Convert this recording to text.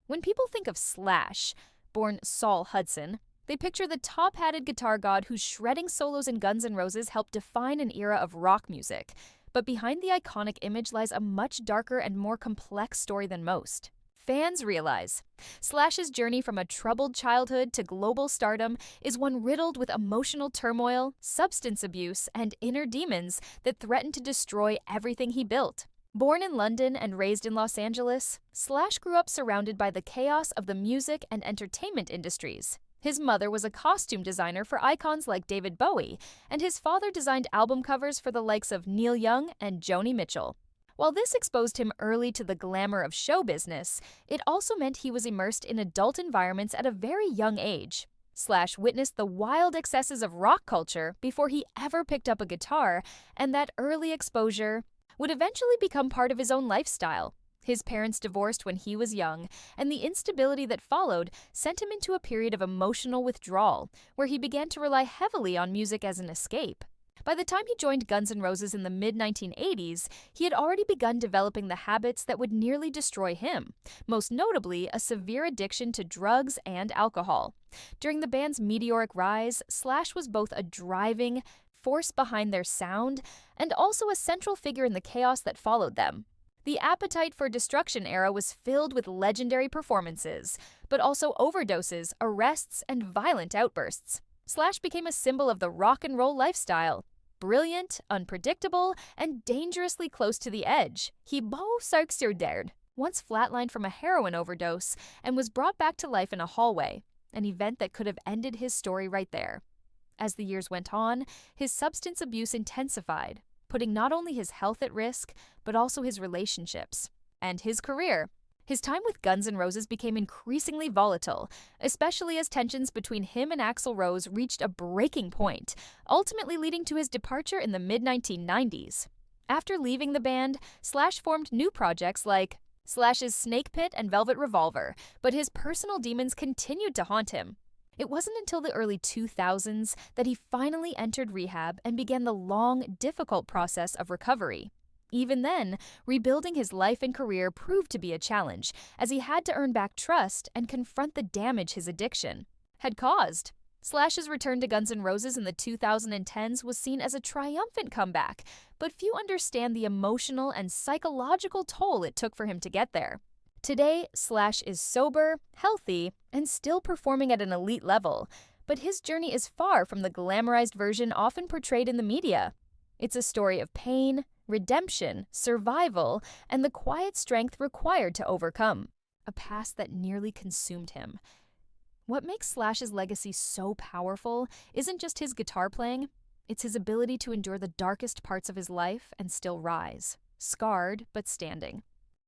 When people think of Slash, born Saul Hudson, they picture the top-hatted guitar god whose shredding solos in Guns N' Roses helped define an era of rock music. But behind the iconic image lies a much darker and more complex story than most. Fans realize Slash's journey from a troubled childhood to global stardom is one riddled with emotional turmoil, substance abuse, and inner demons that threaten to destroy everything he built. Born in London and raised in Los Angeles, Slash grew up surrounded by the chaos of the music and entertainment industries. His mother was a costume designer for icons like David Bowie, and his father designed album covers for the likes of Neil Young and Joni Mitchell. While this exposed him early to the glamour of show business, it also meant he was immersed in adult environments at a very young age. Slash witnessed the wild excesses of rock culture before he ever picked up a guitar, and that early exposure would eventually become part of his own lifestyle. His parents divorced when he was young, and the instability that followed sent him into a period of emotional withdrawal, where he began to rely heavily on music as an escape. By the time he joined Guns N' Roses in the mid-1980s, he had already begun developing the habits that would nearly destroy him, most notably a severe addiction to drugs and alcohol. During the band's meteoric rise, Slash was both a driving force behind their sound and also a central figure in the chaos that followed them. The Appetite for Destruction era was filled with legendary performances, but also overdoses, arrests, and violent outbursts. Slash became a symbol of the rock and roll lifestyle. Brilliant, unpredictable, and dangerously close to the edge, he dared once flatlined from a heroin overdose and was brought back to life in a hallway, an event that could have ended his story right there. As the years went on, his substance abuse intensified, putting not only his health at risk, but also his relationships and his career. His time with Guns N' Roses became increasingly volatile, especially as tensions between him and Axl Rose reached a breaking point, ultimately leading to his departure in the mid-1990s. After leaving the band, Slash formed new projects like Slash's Snake Pit and Velvet Revolver, but his personal demons continued to haunt him. It wasn't until the early 2000s that he finally entered rehab and began the long, difficult process of recovery. Even then, rebuilding his life and career proved to be a challenge, as he had to earn back trust and confront the damage his addiction had caused. Slash's return to Guns N' Roses in the 2010s was seen as a triumphant comeback, but few understand the emotional and psychological toll it took for him to get there. Today, Slash is sober, healthy, and still performing at an elite level, but his journey is far from the glamorized version often portrayed in the media. It's a story of pain, redemption, survival, and the quiet strength required to overcome a past that nearly consumed him. What makes Slash's legacy so powerful isn't just his guitar playing, it's his ability to endure the darkest parts of his life and still rise, scarred but standing.